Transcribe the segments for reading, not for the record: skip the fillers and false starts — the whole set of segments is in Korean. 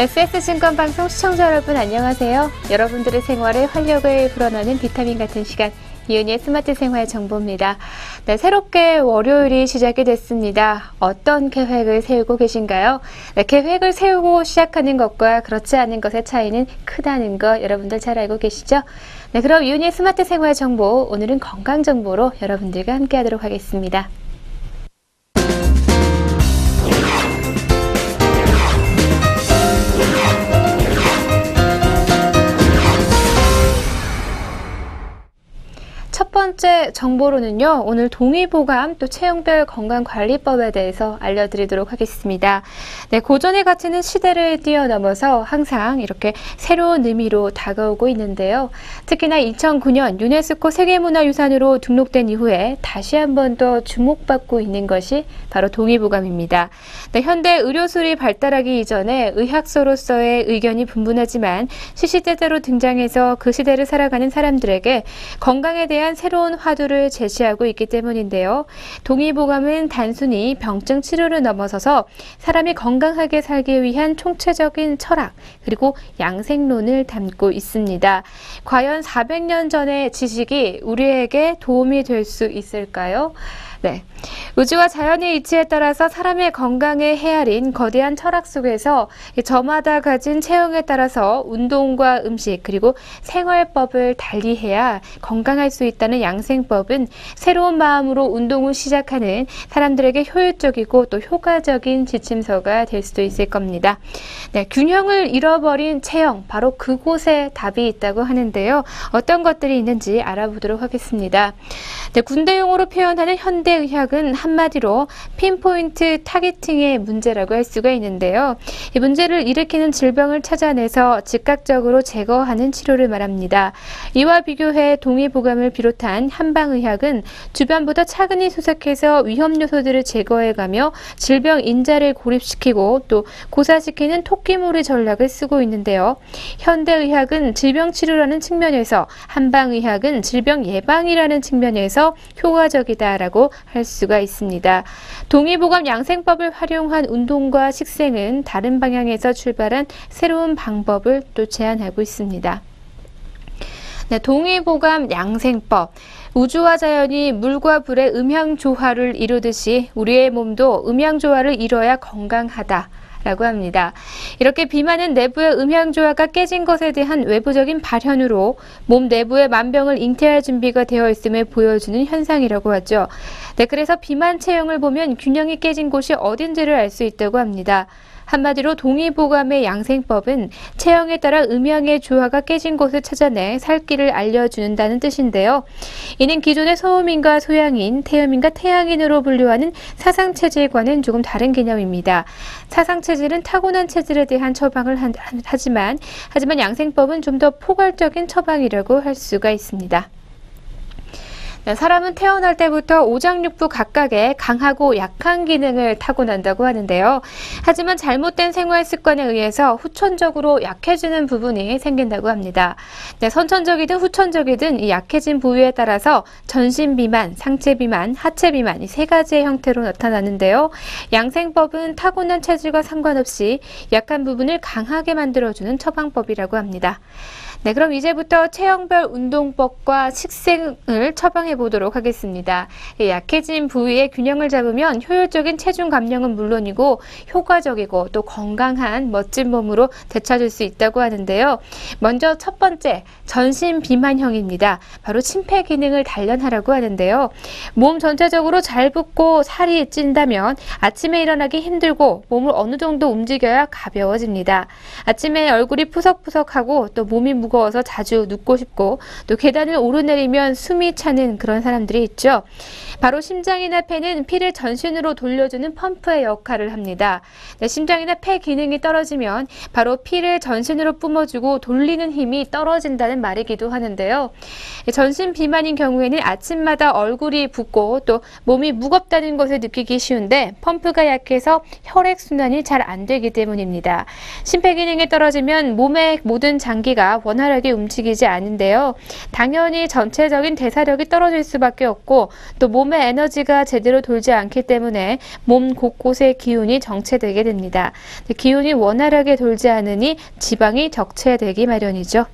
SS증권방송 시청자 여러분 안녕하세요. 여러분들의 생활에 활력을 불어넣는 비타민 같은 시간, 이은희의 스마트 생활 정보입니다. 네, 새롭게 월요일이 시작이 됐습니다. 어떤 계획을 세우고 계신가요? 네, 계획을 세우고 시작하는 것과 그렇지 않은 것의 차이는 크다는 거 여러분들 잘 알고 계시죠? 네, 그럼 이은희의 스마트 생활 정보, 오늘은 건강 정보로 여러분들과 함께 하도록 하겠습니다. 첫 번째 정보로는요, 오늘 동의보감 또 체형별 건강관리법에 대해서 알려드리도록 하겠습니다. 네, 고전의 가치는 시대를 뛰어넘어서 항상 이렇게 새로운 의미로 다가오고 있는데요. 특히나 2009년 유네스코 세계문화유산으로 등록된 이후에 다시 한 번 더 주목받고 있는 것이 바로 동의보감입니다. 네, 현대 의료술이 발달하기 이전에 의학서로서의 의견이 분분하지만 시시때때로 등장해서 그 시대를 살아가는 사람들에게 건강에 대한 새로운 화두를 제시하고 있기 때문인데요. 동의보감은 단순히 병증 치료를 넘어서서 사람이 건강하게 살기 위한 총체적인 철학, 그리고 양생론을 담고 있습니다. 과연 400년 전의 지식이 우리에게 도움이 될 수 있을까요? 네, 우주와 자연의 이치에 따라서 사람의 건강에 헤아린 거대한 철학 속에서 저마다 가진 체형에 따라서 운동과 음식 그리고 생활법을 달리해야 건강할 수 있다는 양생법은 새로운 마음으로 운동을 시작하는 사람들에게 효율적이고 또 효과적인 지침서가 될 수도 있을 겁니다. 네, 균형을 잃어버린 체형, 바로 그곳에 답이 있다고 하는데요. 어떤 것들이 있는지 알아보도록 하겠습니다. 네, 군대용어로 표현하는 현대의학은 한마디로 핀포인트 타겟팅의 문제라고 할 수가 있는데요. 이 문제를 일으키는 질병을 찾아내서 즉각적으로 제거하는 치료를 말합니다. 이와 비교해 동의보감을 비롯한 한방의학은 주변보다 차근히 수색해서 위험 요소들을 제거해가며 질병 인자를 고립시키고 또 고사시키는 토끼몰이 전략을 쓰고 있는데요. 현대의학은 질병 치료라는 측면에서, 한방의학은 질병 예방이라는 측면에서 효과적이다라고 할 수가 있습니다. 동의보감 양생법을 활용한 운동과 식생은 다른 방향에서 출발한 새로운 방법을 또 제안하고 있습니다. 네, 동의보감 양생법. 우주와 자연이 물과 불의 음양조화를 이루듯이 우리의 몸도 음양조화를 이뤄야 건강하다 라고 합니다. 이렇게 비만은 내부의 음양조화가 깨진 것에 대한 외부적인 발현으로 몸 내부의 만병을 잉태할 준비가 되어 있음을 보여주는 현상이라고 하죠. 네, 그래서 비만 체형을 보면 균형이 깨진 곳이 어딘지를 알 수 있다고 합니다. 한마디로 동의보감의 양생법은 체형에 따라 음양의 조화가 깨진 곳을 찾아내 살 길을 알려주는다는 뜻인데요. 이는 기존의 소음인과 소양인, 태음인과 태양인으로 분류하는 사상체질과는 조금 다른 개념입니다. 사상체질은 타고난 체질에 대한 처방을 하지만 양생법은 좀 더 포괄적인 처방이라고 할 수가 있습니다. 사람은 태어날 때부터 오장육부 각각의 강하고 약한 기능을 타고난다고 하는데요. 하지만 잘못된 생활 습관에 의해서 후천적으로 약해지는 부분이 생긴다고 합니다. 네, 선천적이든 후천적이든 이 약해진 부위에 따라서 전신 비만, 상체 비만, 하체 비만, 이 세 가지의 형태로 나타나는데요. 양생법은 타고난 체질과 상관없이 약한 부분을 강하게 만들어주는 처방법이라고 합니다. 네, 그럼 이제부터 체형별 운동법과 식생을 처방해 보도록 하겠습니다. 약해진 부위의 균형을 잡으면 효율적인 체중 감량은 물론이고 효과적이고 또 건강한 멋진 몸으로 되찾을 수 있다고 하는데요. 먼저 첫 번째, 전신 비만형입니다. 바로 심폐 기능을 단련하라고 하는데요. 몸 전체적으로 잘 붓고 살이 찐다면 아침에 일어나기 힘들고 몸을 어느 정도 움직여야 가벼워집니다. 아침에 얼굴이 푸석푸석하고 또 몸이 무거워서 자주 눕고 싶고 또 계단을 오르내리면 숨이 차는 그런 사람들이 있죠. 바로 심장이나 폐는 피를 전신으로 돌려주는 펌프의 역할을 합니다. 네, 심장이나 폐 기능이 떨어지면 바로 피를 전신으로 뿜어주고 돌리는 힘이 떨어진다는 말이기도 하는데요. 전신 비만인 경우에는 아침마다 얼굴이 붓고 또 몸이 무겁다는 것을 느끼기 쉬운데 펌프가 약해서 혈액순환이 잘 안 되기 때문입니다. 심폐기능이 떨어지면 몸의 모든 장기가 원활 원활하게 움직이지 않은데요. 당연히 전체적인 대사력이 떨어질 수밖에 없고 또 몸의 에너지가 제대로 돌지 않기 때문에 몸 곳곳의 기운이 정체되게 됩니다. 기운이 원활하게 돌지 않으니 지방이 적체되기 마련이죠.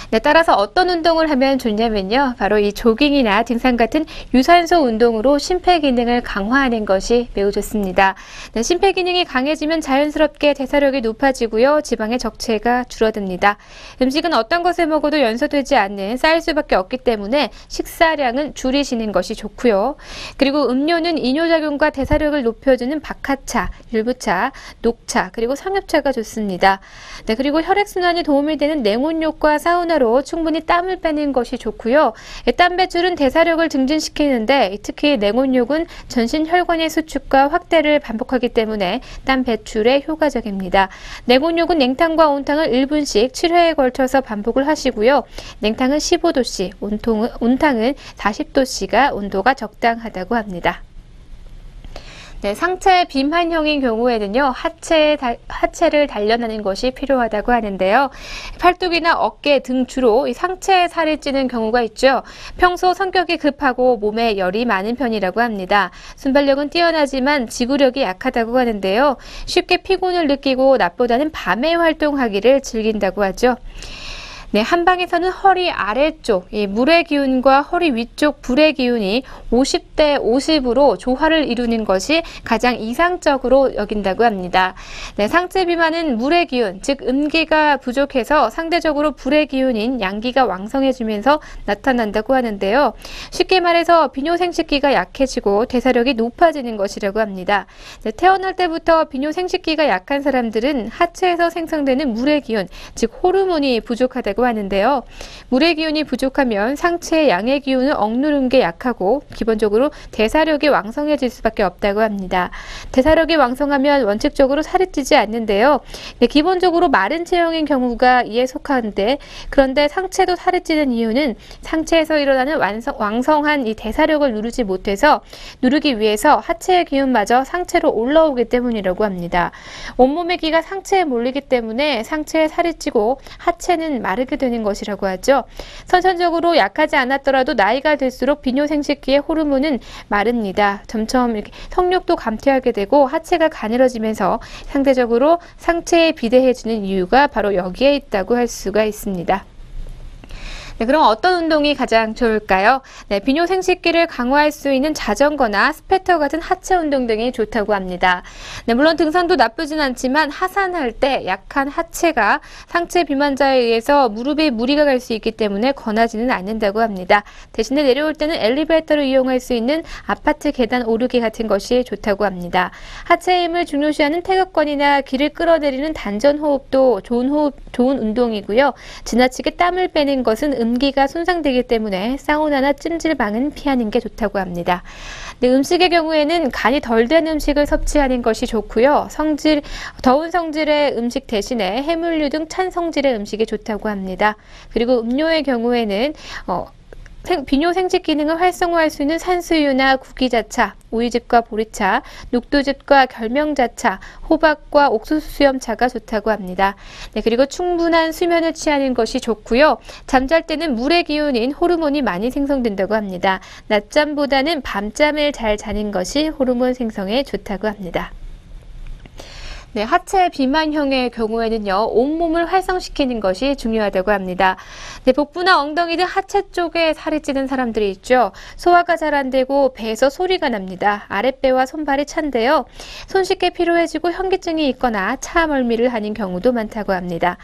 네, 따라서 어떤 운동을 하면 좋냐면요. 바로 이 조깅이나 등산 같은 유산소 운동으로 심폐기능을 강화하는 것이 매우 좋습니다. 네, 심폐기능이 강해지면 자연스럽게 대사력이 높아지고요. 지방의 적체가 줄어듭니다. 음식은 어떤 것을 먹어도 연소되지 않는 쌓일 수밖에 없기 때문에 식사량은 줄이시는 것이 좋고요. 그리고 음료는 이뇨작용과 대사력을 높여주는 박하차, 율무차, 녹차, 그리고 상엽차가 좋습니다. 네, 그리고 혈액순환에 도움이 되는 냉온욕과 사우나로 충분히 땀을 빼는 것이 좋고요. 땀 배출은 대사력을 증진시키는데 특히 냉온욕은 전신 혈관의 수축과 확대를 반복하기 때문에 땀 배출에 효과적입니다. 냉온욕은 냉탕과 온탕을 1분씩 7회에 걸쳐서 반복을 하시고요. 냉탕은 15도씨, 온탕은 40도씨가 온도가 적당하다고 합니다. 네, 상체 비만형인 경우에는요, 하체를 단련하는 것이 필요하다고 하는데요. 팔뚝이나 어깨 등 주로 이 상체에 살이 찌는 경우가 있죠. 평소 성격이 급하고 몸에 열이 많은 편이라고 합니다. 순발력은 뛰어나지만 지구력이 약하다고 하는데요. 쉽게 피곤을 느끼고 낮보다는 밤에 활동하기를 즐긴다고 하죠. 네, 한방에서는 허리 아래쪽 이 물의 기운과 허리 위쪽 불의 기운이 50대 50으로 조화를 이루는 것이 가장 이상적으로 여긴다고 합니다. 네, 상체 비만은 물의 기운, 즉 음기가 부족해서 상대적으로 불의 기운인 양기가 왕성해지면서 나타난다고 하는데요. 쉽게 말해서 비뇨생식기가 약해지고 대사력이 높아지는 것이라고 합니다. 네, 태어날 때부터 비뇨생식기가 약한 사람들은 하체에서 생성되는 물의 기운, 즉 호르몬이 부족하다고 하는데요. 물의 기운이 부족하면 상체의 양의 기운을 억누르는 게 약하고 기본적으로 대사력이 왕성해질 수밖에 없다고 합니다. 대사력이 왕성하면 원칙적으로 살이 찌지 않는데요. 네, 기본적으로 마른 체형인 경우가 이에 속하는데 그런데 상체도 살이 찌는 이유는 상체에서 일어나는 왕성한 이 대사력을 누르지 못해서 누르기 위해서 하체의 기운마저 상체로 올라오기 때문이라고 합니다. 온몸의 기가 상체에 몰리기 때문에 상체에 살이 찌고 하체는 마르게 되는 것이라고 하죠. 선천적으로 약하지 않았더라도 나이가 들수록 비뇨생식기의 호르몬은 마릅니다. 점점 이렇게 성욕도 감퇴하게 되고 하체가 가늘어지면서 상대적으로 상체에 비대해지는 이유가 바로 여기에 있다고 할 수가 있습니다. 네, 그럼 어떤 운동이 가장 좋을까요? 네, 비뇨생식기를 강화할 수 있는 자전거나 스패터 같은 하체 운동 등이 좋다고 합니다. 네, 물론 등산도 나쁘진 않지만 하산할 때 약한 하체가 상체 비만자에 의해서 무릎에 무리가 갈 수 있기 때문에 권하지는 않는다고 합니다. 대신에 내려올 때는 엘리베이터를 이용할 수 있는 아파트 계단 오르기 같은 것이 좋다고 합니다. 하체의 힘을 중요시하는 태극권이나 기를 끌어내리는 단전 호흡도 좋은 운동이고요. 지나치게 땀을 빼는 것은 음기가 손상되기 때문에 사우나나 찜질방은 피하는 게 좋다고 합니다. 네, 음식의 경우에는 간이 덜 된 음식을 섭취하는 것이 좋고요. 더운 성질의 음식 대신에 해물류 등 찬 성질의 음식이 좋다고 합니다. 그리고 음료의 경우에는 비뇨생식 기능을 활성화할 수 있는 산수유나 구기자차, 오이즙과 보리차, 녹두즙과 결명자차, 호박과 옥수수염차가 좋다고 합니다. 네, 그리고 충분한 수면을 취하는 것이 좋고요. 잠잘 때는 물의 기운인 호르몬이 많이 생성된다고 합니다. 낮잠보다는 밤잠을 잘 자는 것이 호르몬 생성에 좋다고 합니다. 네, 하체 비만형의 경우에는요, 온몸을 활성시키는 것이 중요하다고 합니다. 네, 복부나 엉덩이 등 하체 쪽에 살이 찌는 사람들이 있죠. 소화가 잘 안 되고 배에서 소리가 납니다. 아랫배와 손발이 찬데요. 손쉽게 피로해지고 현기증이 있거나 차멀미를 하는 경우도 많다고 합니다.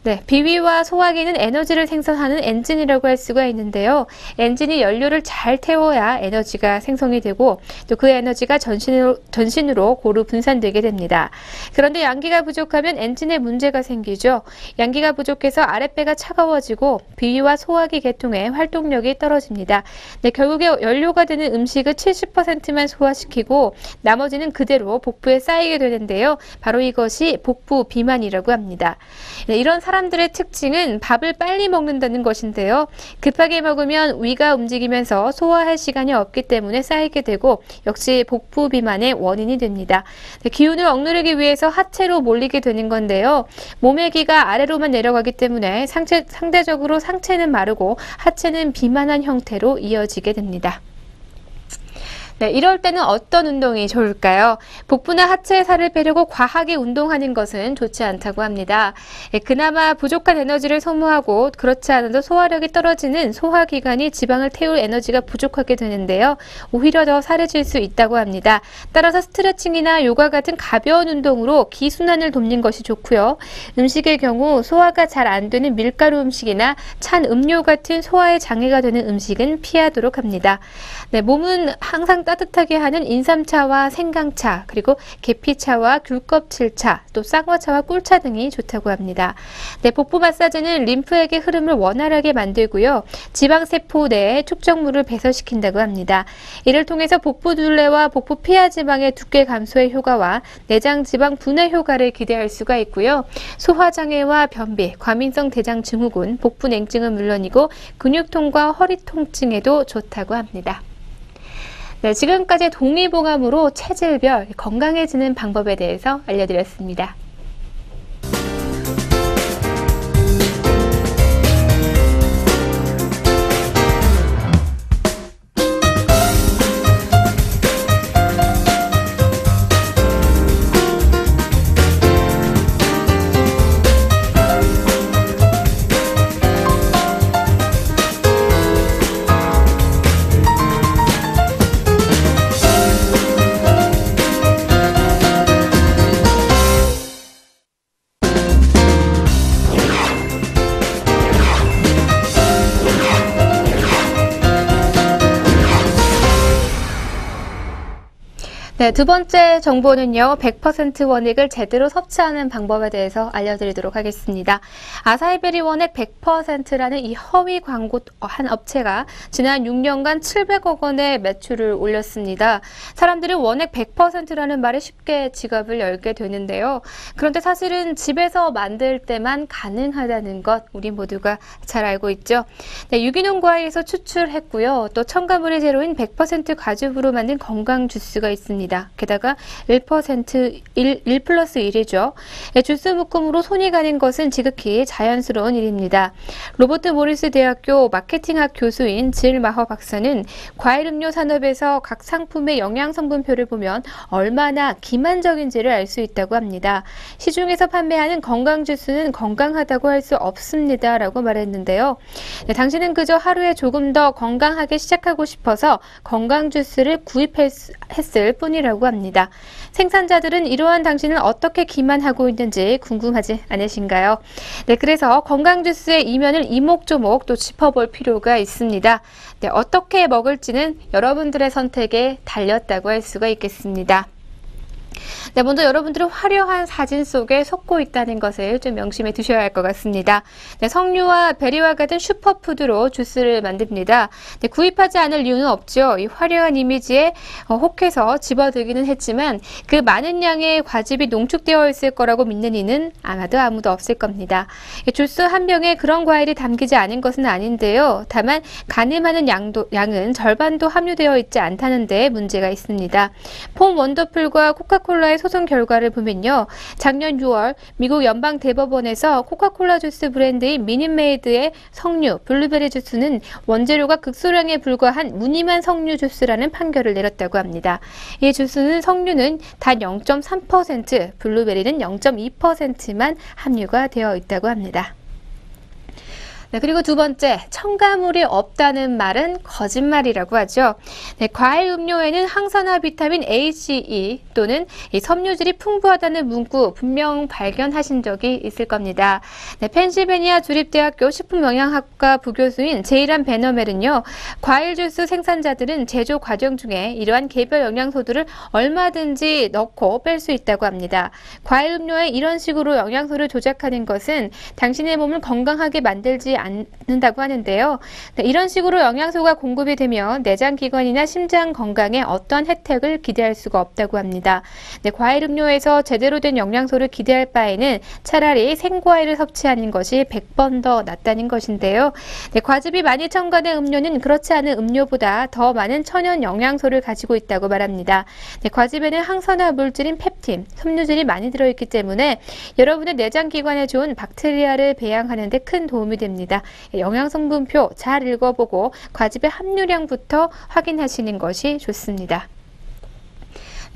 네, 비위와 소화기는 에너지를 생산하는 엔진이라고 할 수가 있는데요. 엔진이 연료를 잘 태워야 에너지가 생성이 되고 또 그 에너지가 전신으로 고루 분산되게 됩니다. 그런데 양기가 부족하면 엔진에 문제가 생기죠. 양기가 부족해서 아랫배가 차가워지고 비위와 소화기 계통의 활동력이 떨어집니다. 네, 결국에 연료가 되는 음식을 70%만 소화시키고 나머지는 그대로 복부에 쌓이게 되는데요. 바로 이것이 복부 비만이라고 합니다. 네, 이런 사람들의 특징은 밥을 빨리 먹는다는 것인데요. 급하게 먹으면 위가 움직이면서 소화할 시간이 없기 때문에 쌓이게 되고 역시 복부 비만의 원인이 됩니다. 네, 기운을 억누르기 위해서 통해서 하체로 몰리게 되는 건데요. 몸의 기가 아래로만 내려가기 때문에 상대적으로 상체는 마르고 하체는 비만한 형태로 이어지게 됩니다. 네, 이럴 때는 어떤 운동이 좋을까요? 복부나 하체의 살을 빼려고 과하게 운동하는 것은 좋지 않다고 합니다. 그나마 부족한 에너지를 소모하고 그렇지 않아도 소화력이 떨어지는 소화기관이 지방을 태울 에너지가 부족하게 되는데요. 오히려 더 살이 찔 수 있다고 합니다. 따라서 스트레칭이나 요가 같은 가벼운 운동으로 기순환을 돕는 것이 좋고요. 음식의 경우 소화가 잘 안 되는 밀가루 음식이나 찬 음료 같은 소화에 장애가 되는 음식은 피하도록 합니다. 네, 몸은 항상 따뜻하게 하는 인삼차와 생강차, 그리고 계피차와 귤껍질차, 또 쌍화차와 꿀차 등이 좋다고 합니다. 네, 복부 마사지는 림프액의 흐름을 원활하게 만들고요. 지방세포 내에 축적물을 배설시킨다고 합니다. 이를 통해서 복부 둘레와 복부 피하 지방의 두께 감소의 효과와 내장 지방 분해 효과를 기대할 수가 있고요. 소화장애와 변비, 과민성 대장 증후군, 복부 냉증은 물론이고 근육통과 허리 통증에도 좋다고 합니다. 네, 지금까지 동의보감으로 체질별 건강해지는 방법에 대해서 알려드렸습니다. 네, 두 번째 정보는요. 100% 원액을 제대로 섭취하는 방법에 대해서 알려드리도록 하겠습니다. 아사히베리 원액 100%라는 이 허위 광고 한 업체가 지난 6년간 700억 원의 매출을 올렸습니다. 사람들은 원액 100%라는 말에 쉽게 지갑을 열게 되는데요. 그런데 사실은 집에서 만들 때만 가능하다는 것 우리 모두가 잘 알고 있죠. 네, 유기농 과일에서 추출했고요. 또 첨가물이 제로인 100% 가죽으로 만든 건강 주스가 있습니다. 게다가 1% 1+1이죠. 주스 묶음으로 손이 가는 것은 지극히 자연스러운 일입니다. 로버트 모리스 대학교 마케팅학 교수인 질 마허 박사는 과일 음료 산업에서 각 상품의 영양 성분표를 보면 얼마나 기만적인지를 알 수 있다고 합니다. 시중에서 판매하는 건강 주스는 건강하다고 할 수 없습니다. 라고 말했는데요. 네, 당신은 그저 하루에 조금 더 건강하게 시작하고 싶어서 건강 주스를 구입했을 뿐이라고 합니다. 생산자들은 이러한 당신을 어떻게 기만하고 있는지 궁금하지 않으신가요? 네, 그래서 건강 주스의 이면을 이목조목 또 짚어볼 필요가 있습니다. 네, 어떻게 먹을지는 여러분들의 선택에 달렸다고 할 수가 있겠습니다. 네, 먼저 여러분들은 화려한 사진 속에 속고 있다는 것을 좀 명심해 두셔야 할 것 같습니다. 네, 석류와 베리와 같은 슈퍼푸드로 주스를 만듭니다. 네, 구입하지 않을 이유는 없죠. 이 화려한 이미지에 혹해서 집어들기는 했지만 그 많은 양의 과즙이 농축되어 있을 거라고 믿는 이는 아무도 없을 겁니다. 주스 한 병에 그런 과일이 담기지 않은 것은 아닌데요. 다만 가늠하는 양은 절반도 함유되어 있지 않다는 데 문제가 있습니다. 폼 원더풀과 코카콜라의 소송 결과를 보면요. 작년 6월 미국 연방대법원에서 코카콜라 주스 브랜드인 미닛메이드의 석류, 블루베리 주스는 원재료가 극소량에 불과한 무늬만 석류 주스라는 판결을 내렸다고 합니다. 이 주스는 석류는 단 0.3%, 블루베리는 0.2%만 함유가 되어 있다고 합니다. 네, 그리고 두 번째, 첨가물이 없다는 말은 거짓말이라고 하죠. 네, 과일 음료에는 항산화 비타민 A, C, E 또는 이 섬유질이 풍부하다는 문구 분명 발견하신 적이 있을 겁니다. 네, 펜실베니아 주립대학교 식품영양학과 부교수인 제이란 베너멜은요, 과일 주스 생산자들은 제조 과정 중에 이러한 개별 영양소들을 얼마든지 넣고 뺄 수 있다고 합니다. 과일 음료에 이런 식으로 영양소를 조작하는 것은 당신의 몸을 건강하게 만들지 않는다고 하는데요. 네, 이런 식으로 영양소가 공급이 되면 내장기관이나 심장 건강에 어떤 혜택을 기대할 수가 없다고 합니다. 네, 과일 음료에서 제대로 된 영양소를 기대할 바에는 차라리 생과일을 섭취하는 것이 100번 더 낫다는 것인데요. 네, 과즙이 많이 첨가된 음료는 그렇지 않은 음료보다 더 많은 천연 영양소를 가지고 있다고 말합니다. 네, 과즙에는 항산화 물질인 펩틴, 섬유질이 많이 들어있기 때문에 여러분의 내장기관에 좋은 박테리아를 배양하는 데 큰 도움이 됩니다. 영양성분표 잘 읽어보고 과즙의 함유량부터 확인하시는 것이 좋습니다.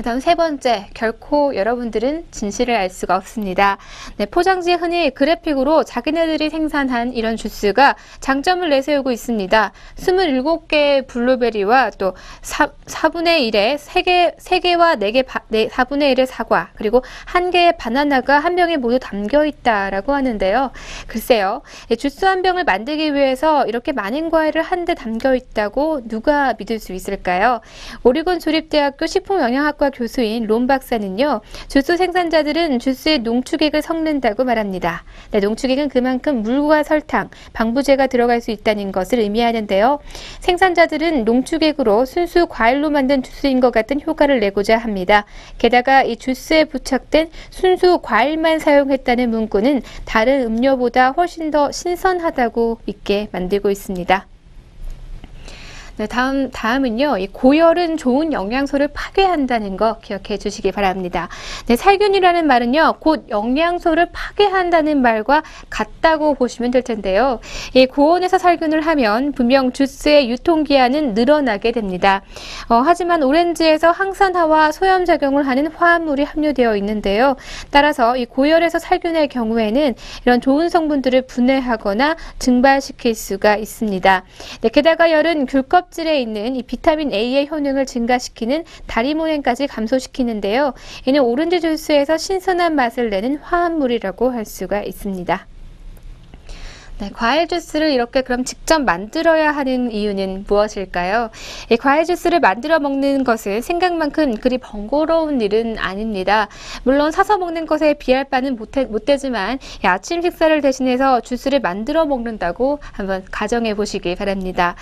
다음 세 번째, 결코 여러분들은 진실을 알 수가 없습니다. 네, 포장지에 흔히 그래픽으로 자기네들이 생산한 이런 주스가 장점을 내세우고 있습니다. 27개의 블루베리와 또 4분의 1의 3개와 4분의 1의 사과, 그리고 1개의 바나나가 한 병에 모두 담겨 있다라고 하는데요. 글쎄요, 주스 한 병을 만들기 위해서 이렇게 많은 과일을 한데 담겨 있다고 누가 믿을 수 있을까요? 오리곤 주립대학교 식품영양학과 교수인 론 박사는요, 주스 생산자들은 주스에 농축액을 섞는다고 말합니다. 네, 농축액은 그만큼 물과 설탕, 방부제가 들어갈 수 있다는 것을 의미하는데요. 생산자들은 농축액으로 순수 과일로 만든 주스인 것 같은 효과를 내고자 합니다. 게다가 이 주스에 부착된 순수 과일만 사용했다는 문구는 다른 음료보다 훨씬 더 신선하다고 믿게 만들고 있습니다. 네, 다음은요, 이 고열은 좋은 영양소를 파괴한다는 거 기억해 주시기 바랍니다. 네, 살균이라는 말은요, 곧 영양소를 파괴한다는 말과 같다고 보시면 될 텐데요. 이 고온에서 살균을 하면 분명 주스의 유통기한은 늘어나게 됩니다. 하지만 오렌지에서 항산화와 소염작용을 하는 화합물이 함유되어 있는데요. 따라서 이 고열에서 살균할 경우에는 이런 좋은 성분들을 분해하거나 증발시킬 수가 있습니다. 네, 게다가 열은 귤 껍질에 있는 이 비타민 A의 효능을 증가시키는 다리모넨까지 감소시키는데요. 이는 오렌지 주스에서 신선한 맛을 내는 화합물이라고 할 수가 있습니다. 네, 과일 주스를 이렇게 그럼 직접 만들어야 하는 이유는 무엇일까요? 이 과일 주스를 만들어 먹는 것은 생각만큼 그리 번거로운 일은 아닙니다. 물론 사서 먹는 것에 비할 바는 못되지만 아침 식사를 대신해서 주스를 만들어 먹는다고 한번 가정해 보시기 바랍니다.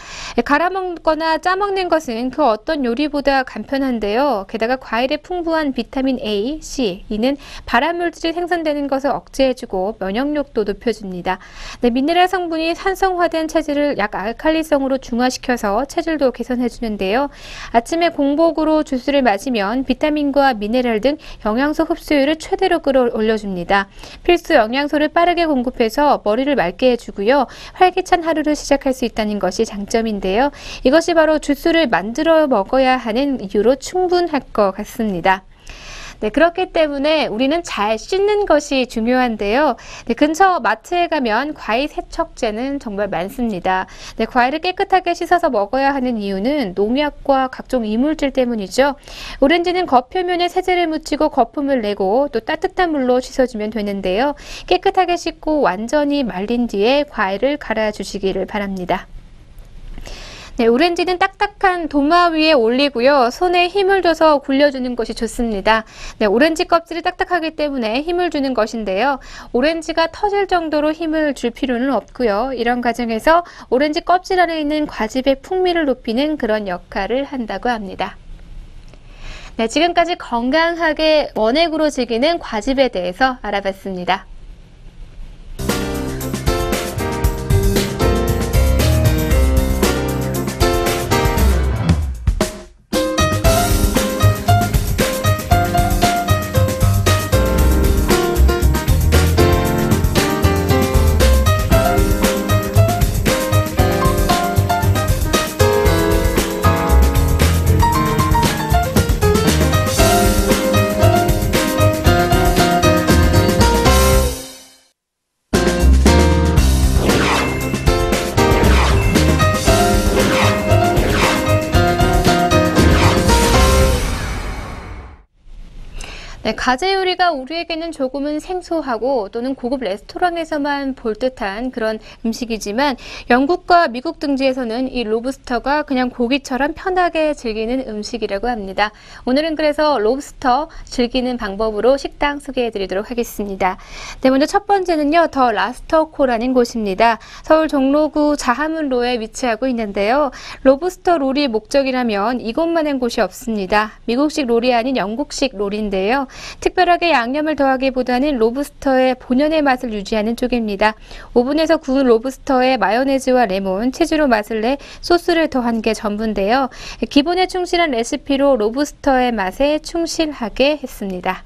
갈아 먹거나 짜 먹는 것은 그 어떤 요리보다 간편한데요. 게다가 과일의 풍부한 비타민 A, C, E는 발암물질이 생성되는 것을 억제해주고 면역력도 높여줍니다. 네, 미네랄 성분이 산성화된 체질을 약알칼리성으로 중화시켜서 체질도 개선해 주는데요. 아침에 공복으로 주스를 마시면 비타민과 미네랄 등 영양소 흡수율을 최대로 끌어올려줍니다. 필수 영양소를 빠르게 공급해서 머리를 맑게 해주고요. 활기찬 하루를 시작할 수 있다는 것이 장점인데요. 이것이 바로 주스를 만들어 먹어야 하는 이유로 충분할 것 같습니다. 네, 그렇기 때문에 우리는 잘 씻는 것이 중요한데요. 네, 근처 마트에 가면 과일 세척제는 정말 많습니다. 네, 과일을 깨끗하게 씻어서 먹어야 하는 이유는 농약과 각종 이물질 때문이죠. 오렌지는 겉표면에 세제를 묻히고 거품을 내고 또 따뜻한 물로 씻어주면 되는데요. 깨끗하게 씻고 완전히 말린 뒤에 과일을 갈아주시기를 바랍니다. 네, 오렌지는 딱딱한 도마 위에 올리고요. 손에 힘을 줘서 굴려주는 것이 좋습니다. 네, 오렌지 껍질이 딱딱하기 때문에 힘을 주는 것인데요. 오렌지가 터질 정도로 힘을 줄 필요는 없고요. 이런 과정에서 오렌지 껍질 안에 있는 과즙의 풍미를 높이는 그런 역할을 한다고 합니다. 네, 지금까지 건강하게 원액으로 즐기는 과즙에 대해서 알아봤습니다. 네, 가재 요리가 우리에게는 조금은 생소하고 또는 고급 레스토랑에서만 볼 듯한 그런 음식이지만 영국과 미국 등지에서는 이 로브스터가 그냥 고기처럼 편하게 즐기는 음식이라고 합니다. 오늘은 그래서 로브스터 즐기는 방법으로 식당 소개해 드리도록 하겠습니다. 네, 먼저 첫 번째는요, 더 라스터코라는 곳입니다. 서울 종로구 자하문로에 위치하고 있는데요. 로브스터 롤이 목적이라면 이곳만한 곳이 없습니다. 미국식 롤이 아닌 영국식 롤인데요. 특별하게 양념을 더하기보다는 로브스터의 본연의 맛을 유지하는 쪽입니다. 오븐에서 구운 로브스터에 마요네즈와 레몬, 치즈로 맛을 내 소스를 더한 게 전부인데요. 기본에 충실한 레시피로 로브스터의 맛에 충실하게 했습니다.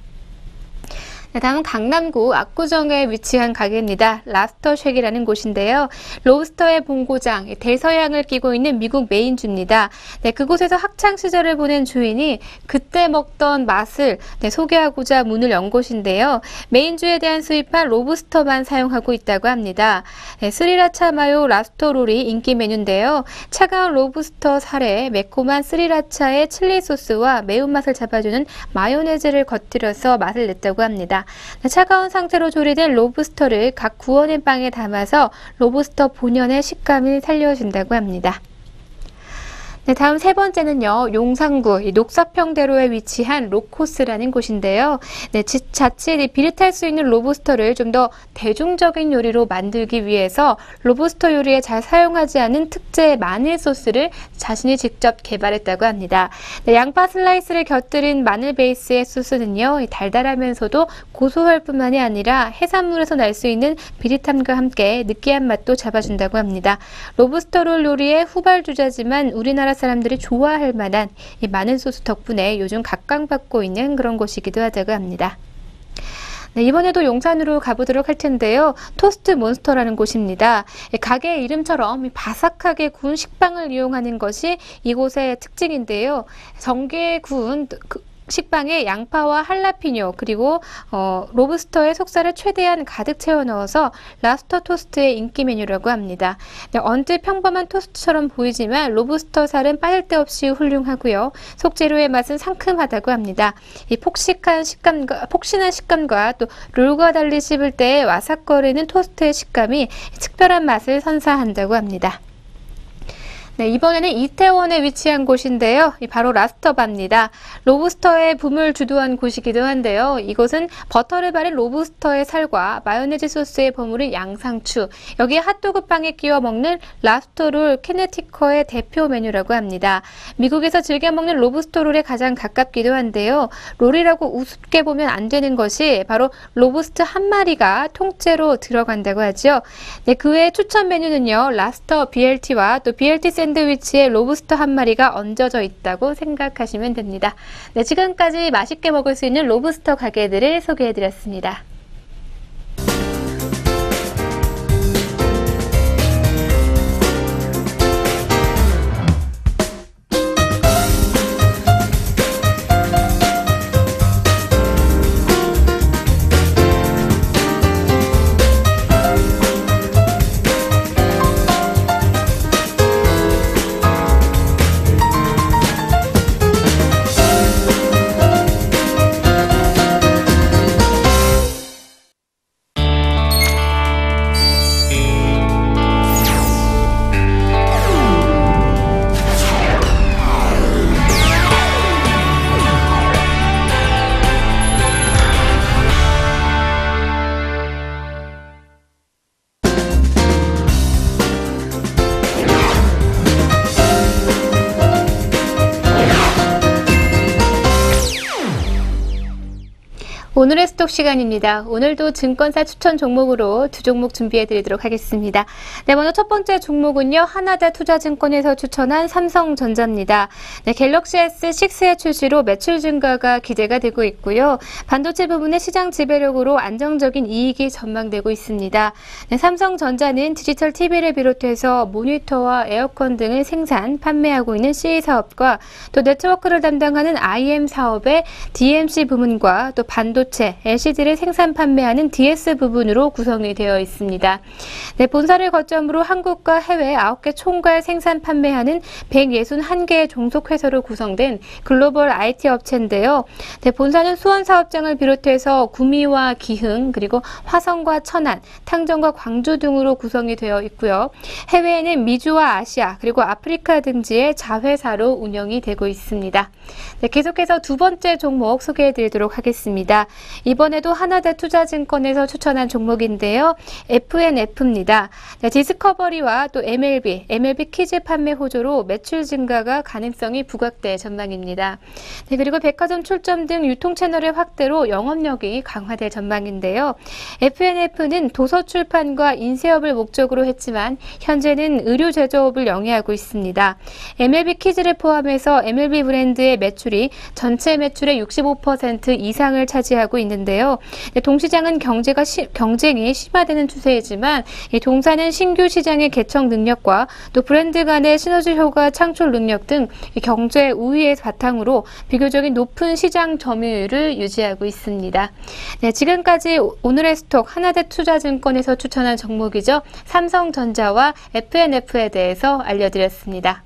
다음은 강남구 압구정에 위치한 가게입니다. 랍스터쉑이라는 곳인데요. 로브스터의 본고장, 대서양을 끼고 있는 미국 메인주입니다. 네, 그곳에서 학창시절을 보낸 주인이 그때 먹던 맛을 소개하고자 문을 연 곳인데요. 메인주에 대한 수입한 로브스터만 사용하고 있다고 합니다. 네, 스리라차 마요 랍스터 롤이 인기 메뉴인데요. 차가운 로브스터 살에 매콤한 스리라차의 칠리 소스와 매운맛을 잡아주는 마요네즈를 곁들여서 맛을 냈다고 합니다. 차가운 상태로 조리된 로브스터를 각 구워낸 빵에 담아서 로브스터 본연의 식감을 살려준다고 합니다. 네, 다음 세 번째는요, 용산구 녹사평대로에 위치한 로코스라는 곳인데요. 네, 자칫 비릿할 수 있는 로브스터를 좀 더 대중적인 요리로 만들기 위해서 로브스터 요리에 잘 사용하지 않은 특제 마늘 소스를 자신이 직접 개발했다고 합니다. 네, 양파 슬라이스를 곁들인 마늘 베이스의 소스는요, 달달하면서도 고소할 뿐만이 아니라 해산물에서 날 수 있는 비릿함과 함께 느끼한 맛도 잡아준다고 합니다. 로브스터 롤 요리의 후발주자지만 우리나라 사람들이 좋아할 만한 이 마늘 소스 덕분에 요즘 각광받고 있는 그런 곳이기도 하다고 합니다. 네, 이번에도 용산으로 가보도록 할 텐데요. 토스트 몬스터라는 곳입니다. 가게 이름처럼 바삭하게 구운 식빵을 이용하는 것이 이곳의 특징인데요. 정교히 구운 식빵에 양파와 할라피뇨 그리고 로브스터의 속살을 최대한 가득 채워 넣어서 랍스터 토스트의 인기 메뉴라고 합니다. 네, 언뜻 평범한 토스트처럼 보이지만 로브스터 살은 빠질 데 없이 훌륭하고요. 속재료의 맛은 상큼하다고 합니다. 이 폭신한 식감과 또 롤과 달리 씹을 때 와삭거리는 토스트의 식감이 특별한 맛을 선사한다고 합니다. 네, 이번에는 이태원에 위치한 곳인데요. 바로 랍스터바입니다. 로브스터의 붐을 주도한 곳이기도 한데요. 이곳은 버터를 바른 로브스터의 살과 마요네즈 소스에 버무린 양상추, 여기에 핫도그 빵에 끼워 먹는 랍스터롤 캐네티커의 대표 메뉴라고 합니다. 미국에서 즐겨 먹는 로브스터롤에 가장 가깝기도 한데요. 롤이라고 우습게 보면 안 되는 것이 바로 로브스터 한 마리가 통째로 들어간다고 하죠. 네, 그 외에 추천 메뉴는요. 랍스터 BLT와 또 BLT 샌드위치에 로브스터 한 마리가 얹어져 있다고 생각하시면 됩니다. 네, 지금까지 맛있게 먹을 수 있는 로브스터 가게들을 소개해드렸습니다. 오늘의 스톡 시간입니다. 오늘도 증권사 추천 종목으로 두 종목 준비해 드리도록 하겠습니다. 네, 먼저 첫 번째 종목은요. 하나다 투자증권에서 추천한 삼성전자입니다. 네, 갤럭시 S6의 출시로 매출 증가가 기대가 되고 있고요. 반도체 부분의 시장 지배력으로 안정적인 이익이 전망되고 있습니다. 네, 삼성전자는 디지털 TV를 비롯해서 모니터와 에어컨 등을 생산, 판매하고 있는 CE 사업과 또 네트워크를 담당하는 IM 사업의 DMC 부문과 또 반도체 반도체, LCD를 생산 판매하는 DS 부분으로 구성이 되어 있습니다. 네, 본사를 거점으로 한국과 해외 9개 총괄 생산 판매하는 161개의 종속회사로 구성된 글로벌 IT 업체인데요. 네, 본사는 수원 사업장을 비롯해서 구미와 기흥, 그리고 화성과 천안, 탕정과 광주 등으로 구성이 되어 있고요. 해외에는 미주와 아시아, 그리고 아프리카 등지의 자회사로 운영이 되고 있습니다. 네, 계속해서 두 번째 종목 소개해 드리도록 하겠습니다. 이번에도 하나대투자증권에서 추천한 종목인데요. FNF입니다. 네, 디스커버리와 또 MLB 키즈 판매 호조로 매출 증가가 가능성이 부각될 전망입니다. 네, 그리고 백화점 출점 등 유통 채널의 확대로 영업력이 강화될 전망인데요. FNF는 도서 출판과 인쇄업을 목적으로 했지만 현재는 의류 제조업을 영위하고 있습니다. MLB 키즈를 포함해서 MLB 브랜드의 매출이 전체 매출의 65% 이상을 차지하고 있는데요. 동시장은 경쟁이 심화되는 추세이지만 동사는 신규 시장의 개척 능력과 또 브랜드 간의 시너지 효과 창출 능력 등 경제 우위의 바탕으로 비교적인 높은 시장 점유율을 유지하고 있습니다. 네, 지금까지 오늘의 스톡 하나대투자증권에서 추천한 종목이죠. 삼성전자와 FNF에 대해서 알려드렸습니다.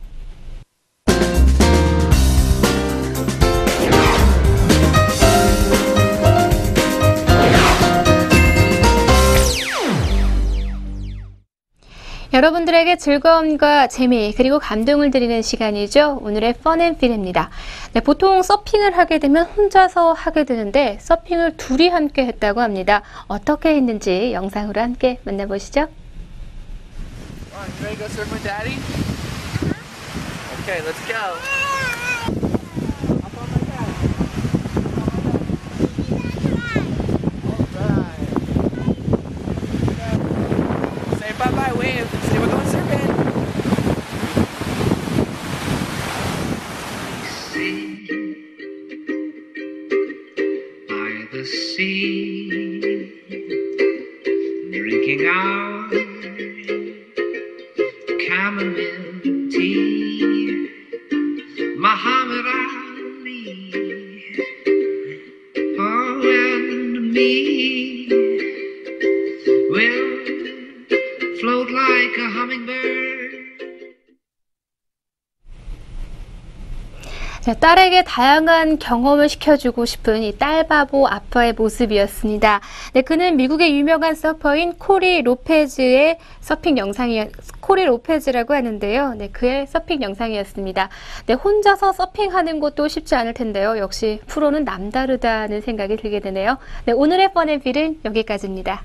여러분들에게 즐거움과 재미 그리고 감동을 드리는 시간이죠. 오늘의 펀앤필입니다. 네, 보통 서핑을 하게 되면 혼자서 하게 되는데 서핑을 둘이 함께 했다고 합니다. 어떻게 했는지 영상으로 함께 만나보시죠. Ready to go surf with Daddy? Okay, let's go. Say bye-bye, wave. Say we're going surfing. By the sea, drinking our chamomile tea, Muhammad Ali, oh, and me will float like a hummingbird. 자, 딸에게 다양한 경험을 시켜주고 싶은 이 딸바보 아빠의 모습이었습니다. 네, 그는 미국의 유명한 서퍼인 코리 로페즈의 코리 로페즈라고 하는데요. 네, 그의 서핑 영상이었습니다. 네, 혼자서 서핑하는 것도 쉽지 않을 텐데요. 역시 프로는 남다르다는 생각이 들게 되네요. 네, 오늘의 펀앤필은 여기까지입니다.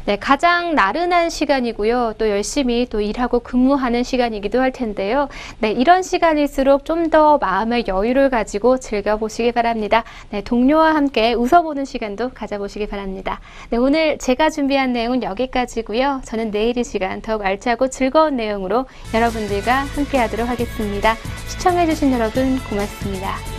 네, 가장 나른한 시간이고요. 또 열심히 또 일하고 근무하는 시간이기도 할 텐데요. 네, 이런 시간일수록 좀 더 마음의 여유를 가지고 즐겨보시기 바랍니다. 네, 동료와 함께 웃어보는 시간도 가져보시기 바랍니다. 네, 오늘 제가 준비한 내용은 여기까지고요. 저는 내일 이 시간 더욱 알차고 즐거운 내용으로 여러분들과 함께 하도록 하겠습니다. 시청해주신 여러분 고맙습니다.